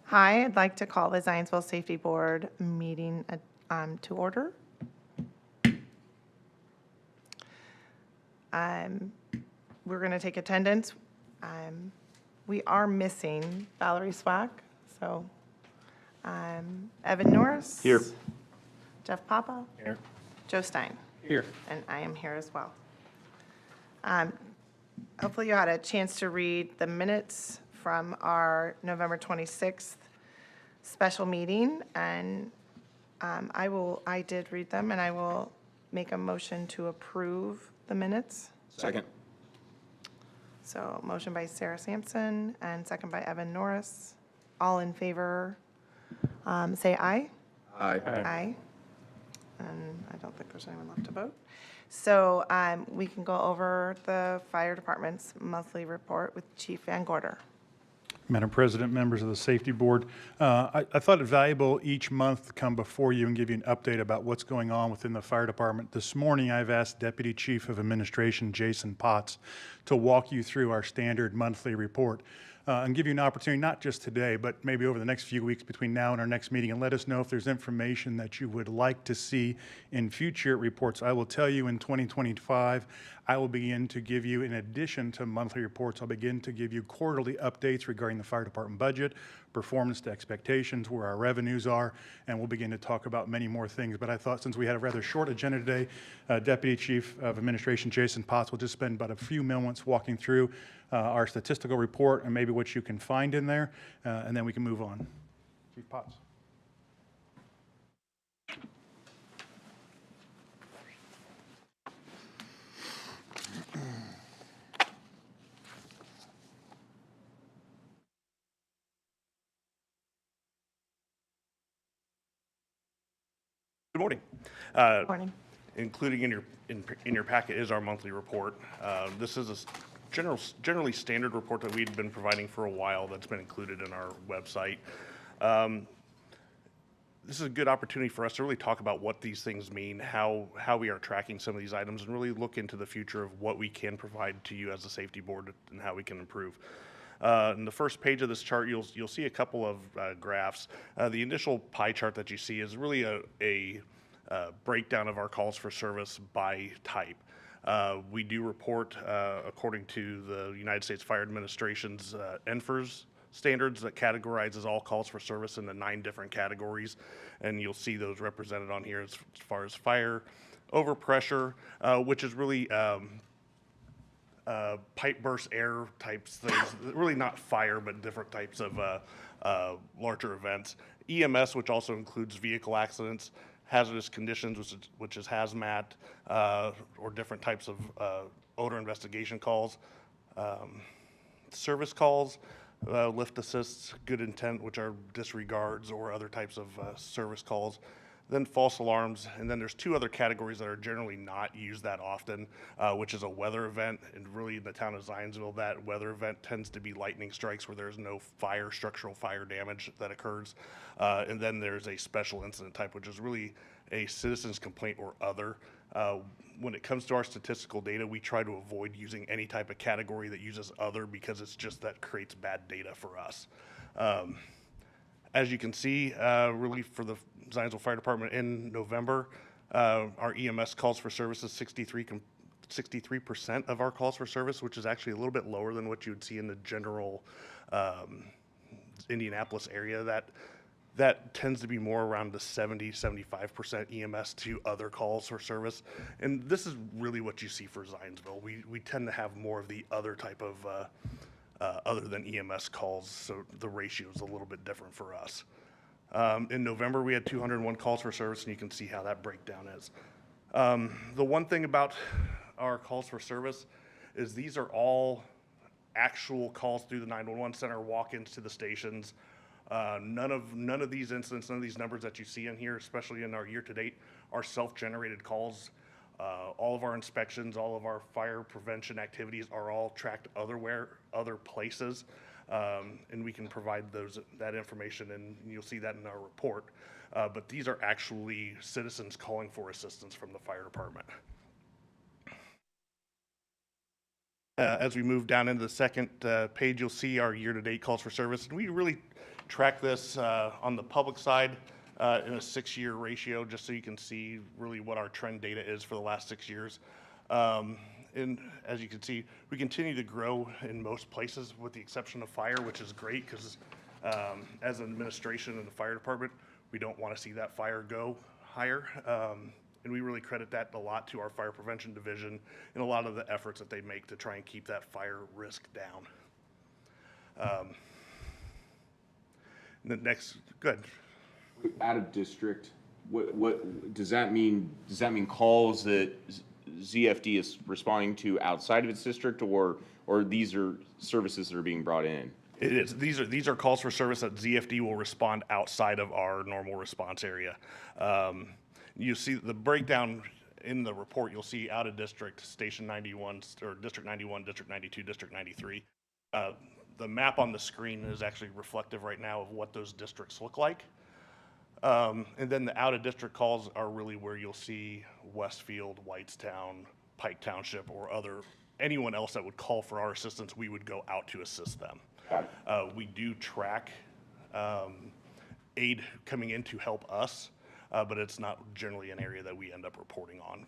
Hi, I'd like to call the Zionsville Safety Board meeting to order. We're going to take attendance. We are missing Valerie Swack, so Evan Norris. Here. Jeff Papa. Here. Joe Stein. Here. And I am here as well. Hopefully you had a chance to read the minutes from our November 26th special meeting, and I did read them, and I will make a motion to approve the minutes. Second. So motion by Sarah Sampson and second by Evan Norris. All in favor, say aye. Aye. Aye. And I don't think there's anyone left to vote. So we can go over the fire department's monthly report with Chief Van Gorder. Madam President, members of the Safety Board, I thought it valuable each month to come before you and give you an update about what's going on within the fire department. This morning, I've asked Deputy Chief of Administration Jason Potts to walk you through our standard monthly report and give you an opportunity, not just today, but maybe over the next few weeks between now and our next meeting, and let us know if there's information that you would like to see in future reports. I will tell you in 2025, I will begin to give you, in addition to monthly reports, I'll begin to give you quarterly updates regarding the fire department budget, performance to expectations, where our revenues are, and we'll begin to talk about many more things. But I thought since we had a rather short agenda today, Deputy Chief of Administration Jason Potts will just spend about a few moments walking through our statistical report and maybe what you can find in there, and then we can move on. Chief Potts. Good morning. Morning. Including in your packet is our monthly report. This is a generally standard report that we've been providing for a while that's been included in our website. This is a good opportunity for us to really talk about what these things mean, how we are tracking some of these items, and really look into the future of what we can provide to you as a safety board and how we can improve. In the first page of this chart, you'll see a couple of graphs. The initial pie chart that you see is really a breakdown of our calls for service by type. We do report, according to the United States Fire Administration's NFIRS standards, that categorizes all calls for service into 9 different categories, and you'll see those represented on here as far as fire, overpressure, which is really pipe burst air types things, really not fire, but different types of larger events. EMS, which also includes vehicle accidents, hazardous conditions, which is hazmat, or different types of odor investigation calls, service calls, lift assists, good intent, which are disregards or other types of service calls, then false alarms, and then there's 2 other categories that are generally not used that often, which is a weather event, and really in the town of Zionsville, that weather event tends to be lightning strikes where there's no structural fire damage that occurs, and then there's a special incident type, which is really a citizen's complaint or other. When it comes to our statistical data, we try to avoid using any type of category that uses other, because it's just that creates bad data for us. As you can see, really for the Zionsville Fire Department in November, our EMS calls for service is 63% of our calls for service, which is actually a little bit lower than what you would see in the general Indianapolis area. That tends to be more around the 75% EMS to other calls for service. And this is really what you see for Zionsville. We tend to have more of the other type of other than EMS calls, so the ratio is a little bit different for us. In November, we had 201 calls for service, and you can see how that breakdown is. The one thing about our calls for service is these are all actual calls through the 911 center, walk-ins to the stations. None of these incidents, none of these numbers that you see in here, especially in our year-to-date, are self-generated calls. All of our inspections, all of our fire prevention activities are all tracked other places, and we can provide that information, and you'll see that in our report. But these are actually citizens calling for assistance from the fire department. As we move down into the second page, you'll see our year-to-date calls for service, and we really track this on the public side in a 6-year ratio, just so you can see really what our trend data is for the last 6 years. And as you can see, we continue to grow in most places with the exception of fire, which is great because as an administration in the fire department, we don't want to see that fire go higher. And we really credit that a lot to our fire prevention division and a lot of the efforts that they make to try and keep that fire risk down. The next, good. Out of district, what does that mean? Does that mean calls that ZFD is responding to outside of its district, or these are services that are being brought in? It is. These are calls for service that ZFD will respond outside of our normal response area. You see the breakdown in the report. You'll see out of district, Station 91, or District 91, District 92, District 93. The map on the screen is actually reflective right now of what those districts look like. And then the out of district calls are really where you'll see Westfield, Whitestown, Pike Township, or anyone else that would call for our assistance. We would go out to assist them. We do track aid coming in to help us, but it's not generally an area that we end up reporting on.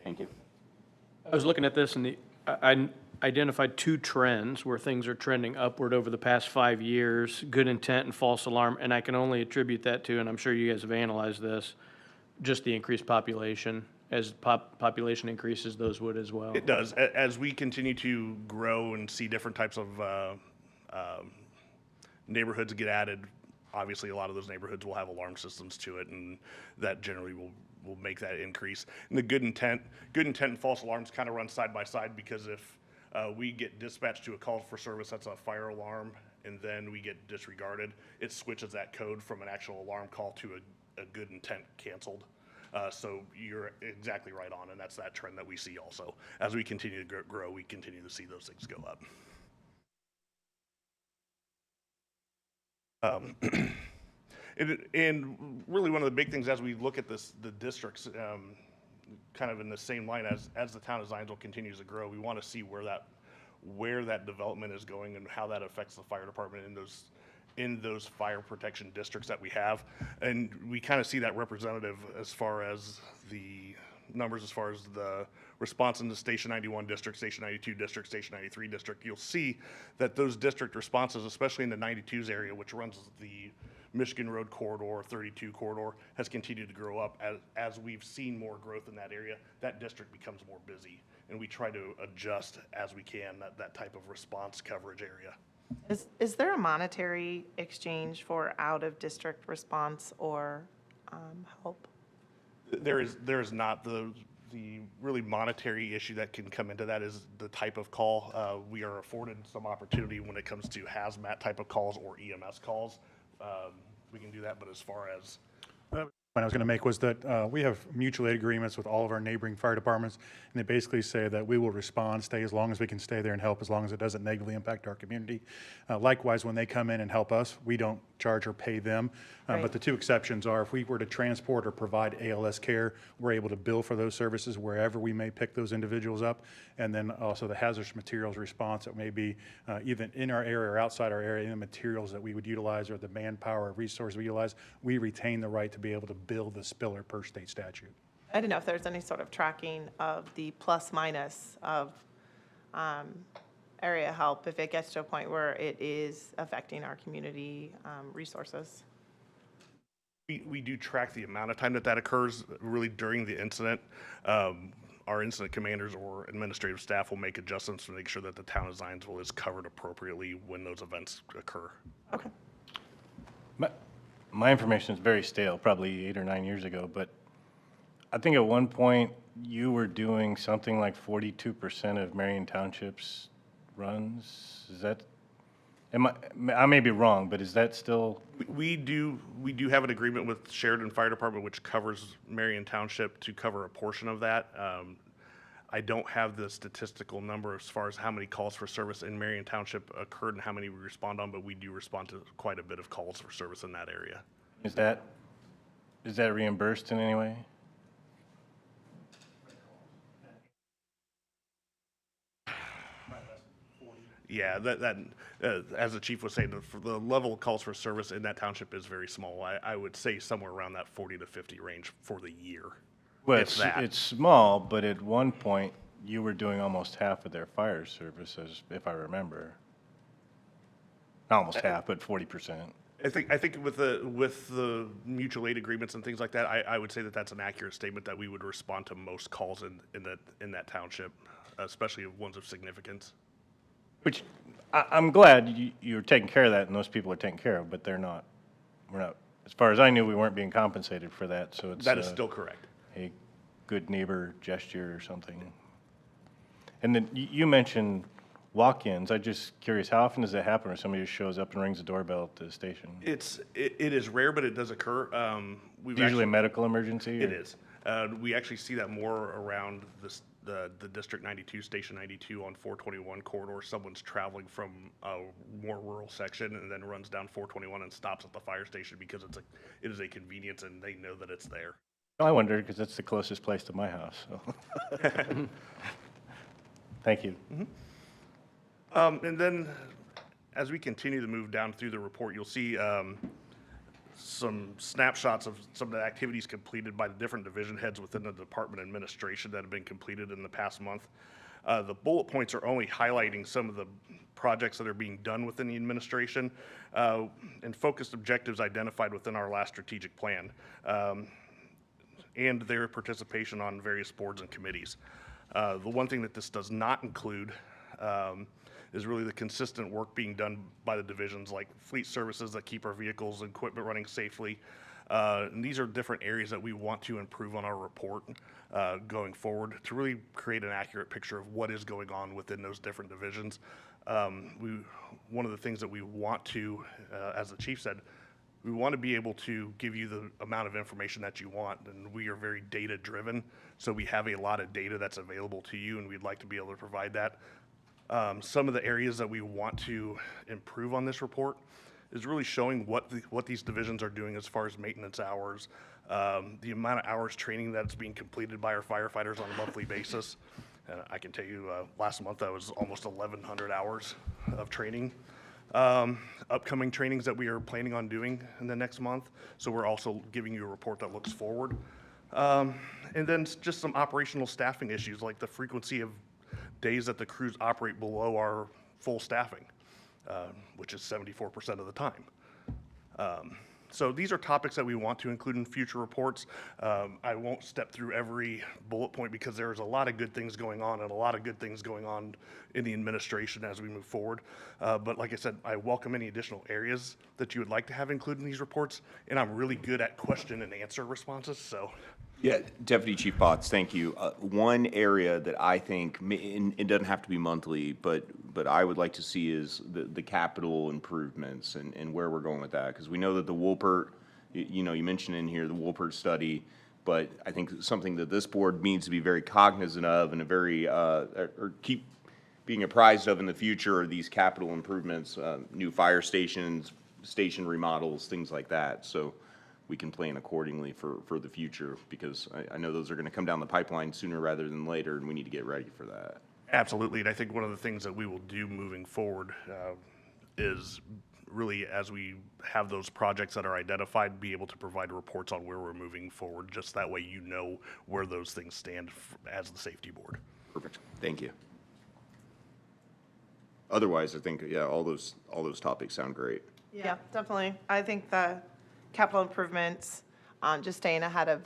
Thank you. I was looking at this and I identified 2 trends where things are trending upward over the past 5 years, good intent and false alarm, and I can only attribute that to, and I'm sure you guys have analyzed this, just the increased population. As population increases, those would as well. It does. As we continue to grow and see different types of neighborhoods get added, obviously a lot of those neighborhoods will have alarm systems to it, and that generally will make that increase. And the good intent and false alarms kind of run side by side, because if we get dispatched to a call for service that's a fire alarm and then we get disregarded, it switches that code from an actual alarm call to a good intent canceled. So you're exactly right on, and that's that trend that we see also. As we continue to grow, we continue to see those things go up. And really one of the big things as we look at the districts, kind of in the same line as the town of Zionsville continues to grow, we want to see where that development is going and how that affects the fire department in those fire protection districts that we have. And we kind of see that representative as far as the numbers, as far as the response in the Station 91 district, Station 92 district, Station 93 district. You'll see that those district responses, especially in the 92s area, which runs the Michigan Road corridor, 32 corridor, has continued to grow up. As we've seen more growth in that area, that district becomes more busy, and we try to adjust as we can that type of response coverage area. Is there a monetary exchange for out-of-district response or help? There is not. The really monetary issue that can come into that is the type of call. We are afforded some opportunity when it comes to hazmat type of calls or EMS calls. We can do that, but as far as point I was going to make was that we have mutual aid agreements with all of our neighboring fire departments, and they basically say that we will respond, stay as long as we can stay there and help, as long as it doesn't negatively impact our community. Likewise, when they come in and help us, we don't charge or pay them. Right. But the 2 exceptions are if we were to transport or provide ALS care, we're able to bill for those services wherever we may pick those individuals up. And then also the hazardous materials response that may be even in our area or outside our area, the materials that we would utilize or the manpower or resources we utilize, we retain the right to be able to bill the spiller per state statute. I don't know if there's any sort of tracking of the plus minus of area help if it gets to a point where it is affecting our community resources. we do track the amount of time that occurs really during the incident. Our incident commanders or administrative staff will make adjustments to make sure that the town of Zionsville is covered appropriately when those events occur. Okay. My information is very stale, probably 8 or 9 years ago, but I think at one point you were doing something like 42% of Marion Township's runs. Is that, I may be wrong, but is that still? We do have an agreement with Sheridan Fire Department, which covers Marion Township to cover a portion of that. I don't have the statistical number as far as how many calls for service in Marion Township occurred and how many we respond on, but we do respond to quite a bit of calls for service in that area. Is that reimbursed in any way? Yeah, as the chief was saying, the level of calls for service in that township is very small. I would say somewhere around that 40 to 50 range for the year. Well, if that. it's small, but at one point, you were doing almost half of their fire services, if I remember. Not almost half, but 40%. I think with the mutual aid agreements and things like that, I would say that that's an accurate statement that we would respond to most calls in that township, especially ones of significance. Which, I'm glad you're taking care of that and those people are taken care of, but we're not, as far as I knew, we weren't being compensated for that, so it's. That is still correct. A good neighbor gesture or something. And then you mentioned walk-ins. I'm just curious, how often does that happen where somebody just shows up and rings the doorbell at the station? It is rare, but it does occur. Usually a medical emergency? It is. We actually see that more around the District 92, Station 92 on 421 corridor. Someone's traveling from a more rural section and then runs down 421 and stops at the fire station because it is a convenience and they know that it's there. I wondered, because that's the closest place to my house, so. Thank you. And then, as we continue to move down through the report, you'll see some snapshots of some of the activities completed by the different division heads within the department administration that have been completed in the past month. The bullet points are only highlighting some of the projects that are being done within the administration and focused objectives identified within our last strategic plan and their participation on various boards and committees. The one thing that this does not include is really the consistent work being done by the divisions, like fleet services that keep our vehicles and equipment running safely. And these are different areas that we want to improve on our report going forward to really create an accurate picture of what is going on within those different divisions. One of the things that we want to, as the chief said, we want to be able to give you the amount of information that you want, and we are very data driven, so we have a lot of data that's available to you, and we'd like to be able to provide that. Some of the areas that we want to improve on this report is really showing what these divisions are doing as far as maintenance hours, the amount of hours training that's being completed by our firefighters on a monthly basis. I can tell you last month that was almost 1,100 hours of training. Upcoming trainings that we are planning on doing in the next month. So we're also giving you a report that looks forward. And then just some operational staffing issues, like the frequency of days that the crews operate below our full staffing, which is 74% of the time. So these are topics that we want to include in future reports. I won't step through every bullet point because there's a lot of good things going on and a lot of good things going on in the administration as we move forward. But like I said, I welcome any additional areas that you would like to have included in these reports, and I'm really good at question and answer responses, so. Yeah, Deputy Chief Potts, thank you. One area that I think, and it doesn't have to be monthly, but I would like to see is the capital improvements and where we're going with that. Because we know that the Woolpert, you mentioned in here the Woolpert study, but I think something that this board needs to be very cognizant of and or keep being apprised of in the future are these capital improvements, new fire stations, station remodels, things like that. So we can plan accordingly for the future, because I know those are going to come down the pipeline sooner rather than later, and we need to get ready for that. Absolutely, and I think one of the things that we will do moving forward is really, as we have those projects that are identified, be able to provide reports on where we're moving forward. Just that way you know where those things stand as the safety board. Perfect, thank you. Otherwise, I think, yeah, all those topics sound great. Yeah, definitely. I think the capital improvements, just staying ahead of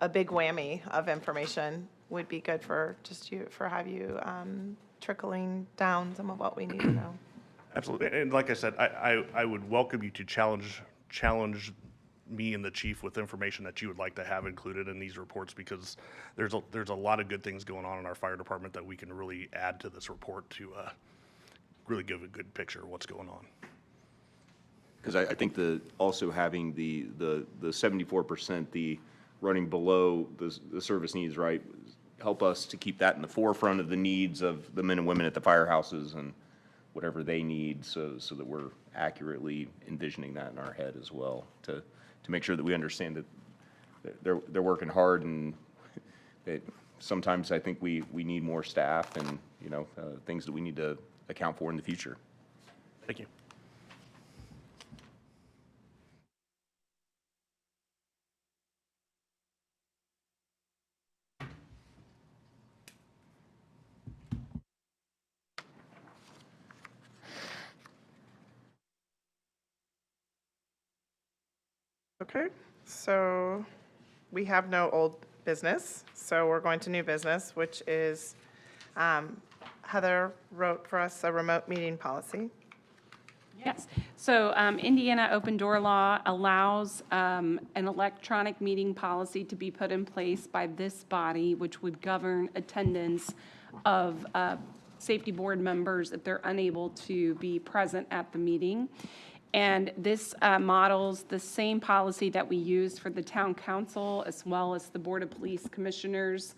a big whammy of information would be good for have you trickling down some of what we need to know. Absolutely, and like I said, I would welcome you to challenge me and the chief with information that you would like to have included in these reports, because there's a lot of good things going on in our fire department that we can really add to this report to really give a good picture of what's going on. Because I think also having the 74%, the running below the service needs, right, help us to keep that in the forefront of the needs of the men and women at the firehouses and whatever they need, so that we're accurately envisioning that in our head as well, to make sure that we understand that they're working hard, and that sometimes I think we need more staff and things that we need to account for in the future. Thank you. Okay, so we have no old business, so we're going to new business, which is Heather wrote for us a remote meeting policy. Yes. So Indiana open door law allows an electronic meeting policy to be put in place by this body, which would govern attendance of safety board members if they're unable to be present at the meeting. And this models the same policy that we use for the town council as well as the Board of Police Commissioners,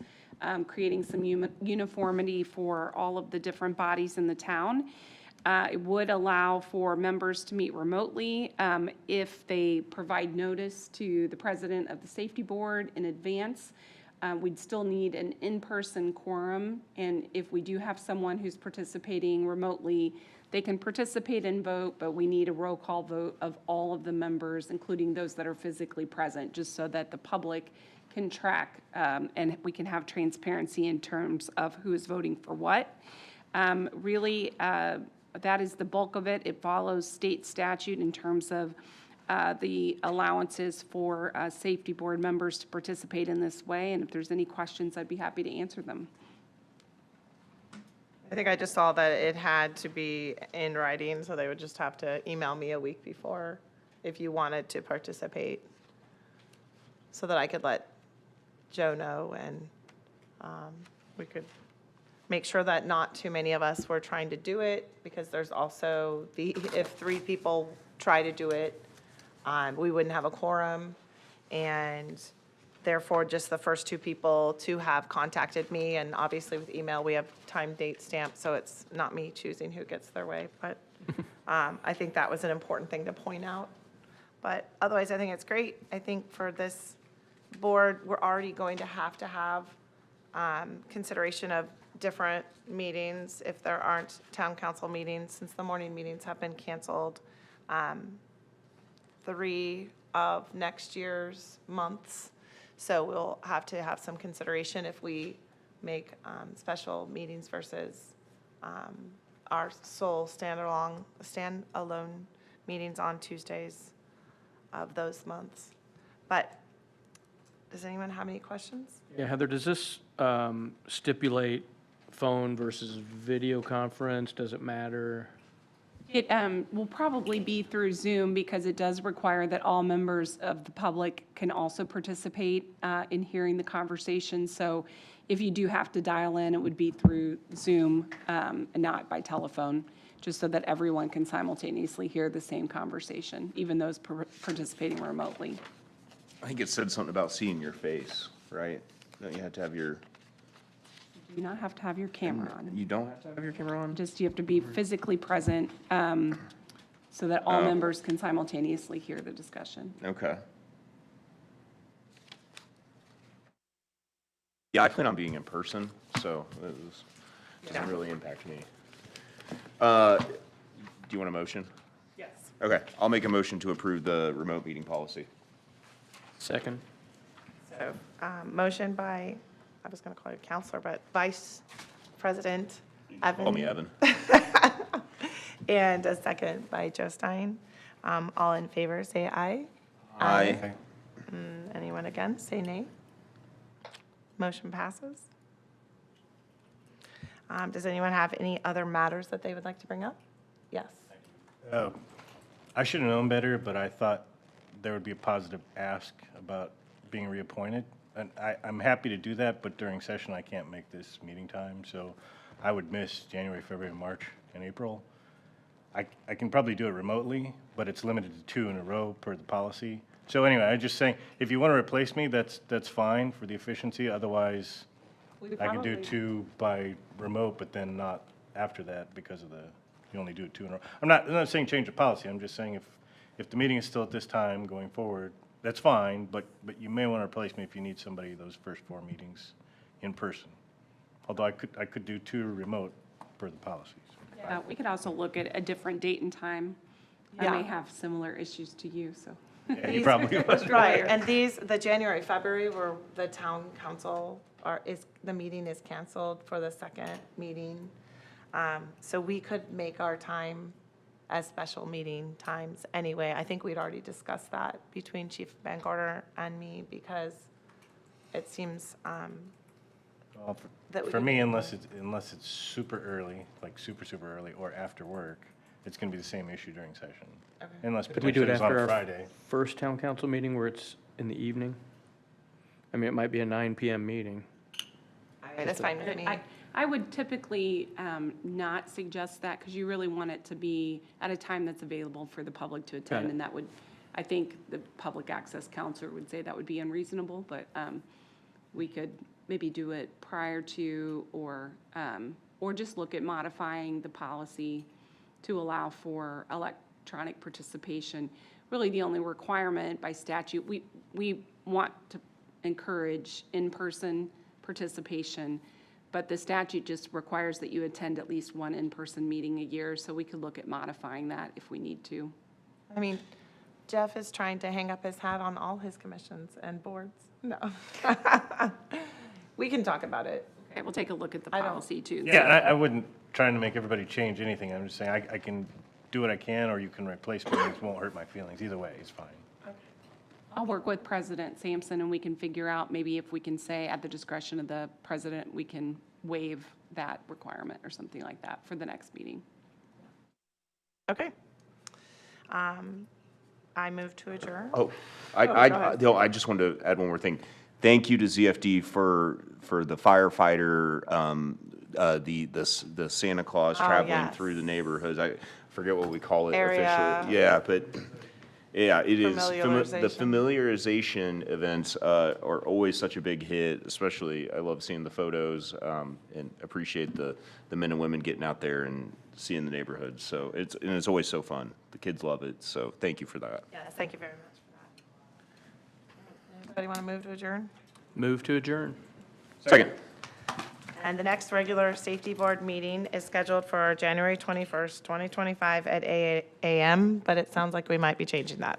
creating some uniformity for all of the different bodies in the town. It would allow for members to meet remotely if they provide notice to the president of the safety board in advance. We'd still need an in-person quorum, and if we do have someone who's participating remotely, they can participate and vote, but we need a roll call vote of all of the members, including those that are physically present, just so that the public can track and we can have transparency in terms of who is voting for what. Really, that is the bulk of it. It follows state statute in terms of the allowances for safety board members to participate in this way. And if there's any questions, I'd be happy to answer them. I think I just saw that it had to be in writing, so they would just have to email me a week before if you wanted to participate, so that I could let Joe know and we could make sure that not too many of us were trying to do it, because there's also if 3 people try to do it, we wouldn't have a quorum, and therefore just the first 2 people to have contacted me, and obviously with email we have time, date, stamp, so it's not me choosing who gets their way, but I think that was an important thing to point out. But otherwise, I think it's great. I think for this board, we're already going to have consideration of different meetings if there aren't town council meetings, since the morning meetings have been canceled. 3 of next year's months. So we'll have to have some consideration if we make special meetings versus our sole standalone meetings on Tuesdays of those months. But does anyone have any questions? Yeah, Heather, does this stipulate phone versus video conference? Does it matter? It will probably be through Zoom, because it does require that all members of the public can also participate in hearing the conversation. So if you do have to dial in, it would be through Zoom and not by telephone, just so that everyone can simultaneously hear the same conversation, even those participating remotely. I think it said something about seeing your face, right? Don't you have to have your, You do not have to have your camera on. you don't have to have your camera on? Just you have to be physically present so that all members can simultaneously hear the discussion. Okay. Yeah, I plan on being in person, so it doesn't really impact me. Do you want a motion? Yes. Okay, I'll make a motion to approve the remote meeting policy. Second? So, motion by, I was going to call you counselor, but Vice President Evan. Call me Evan. And a second by Joe Stein. All in favor, say aye. Aye. Anyone against, say nay. Motion passes. Does anyone have any other matters that they would like to bring up? Yes. I should have known better, but I thought there would be a positive ask about being reappointed. And I'm happy to do that, but during session, I can't make this meeting time, so I would miss January, February, March, and April. I can probably do it remotely, but it's limited to 2 in a row per the policy. So anyway, I'm just saying, if you want to replace me, that's fine for the efficiency. Otherwise, I can do 2 by remote, but then not after that because of you only do it 2 in a row. I'm not saying change the policy. I'm just saying if the meeting is still at this time going forward, that's fine, but you may want to replace me if you need somebody those first 4 meetings in person. Although I could do 2 remote per the policies. We could also look at a different date and time. I Yeah. may have similar issues to you, so. Yeah, you probably was. Right, and these, the January, February, where the town council the meeting is canceled for the second meeting. So we could make our time as special meeting times anyway. I think we'd already discussed that between Chief Van and me, because it seems, Well, that we For could- me, unless it's super early, like super early, or after work, it's gonna be the same issue during session. Unless Could we do potentially it it's on after a our Friday. first town council meeting where it's in the evening? I mean, it might be a 9 PM meeting. that's fine with me. I would typically not suggest that, because you really want it to be at a time that's available for the public to attend. it. And that would, I think the public access counselor would say that would be unreasonable, but we could maybe do it prior to, or just look at modifying the policy to allow for electronic participation. Really, the only requirement by statute, we want to encourage in-person participation, but the statute just requires that you attend at least one in-person meeting a year, so we could look at modifying that if we need to. I mean, Jeff is trying to hang up his hat on all his commissions and boards. No. We can talk about it. Okay, we'll take a look at the I don't- policy too. Yeah, and I wouldn't trying to make everybody change anything. I'm just saying I can do what I can, or you can replace me. It won't hurt my feelings. Either way, it's fine. I'll work with President Sampson, and we can figure out maybe if we can say at the discretion of the president, we can waive that requirement or something like that for the next meeting. Okay. I move to adjourn. Oh, go ahead. I just wanted to add one more thing. Thank you to ZFD for the firefighter, the Santa Claus Oh, traveling yes. through the neighborhoods. I forget what we call it Area. officially. Yeah, but, yeah, it is. The Familiarization. familiarization events are always such a big hit, especially, I love seeing the photos, and appreciate the men and women getting out there and seeing the neighborhoods. So it's always so fun. The kids love it, so thank you for that. Yes, thank you very much for that. Anybody want to move to adjourn? Move to adjourn. Second. And the next regular safety board meeting is scheduled for January 21st, 2025 at 8 a.m., but it sounds like we might be changing that.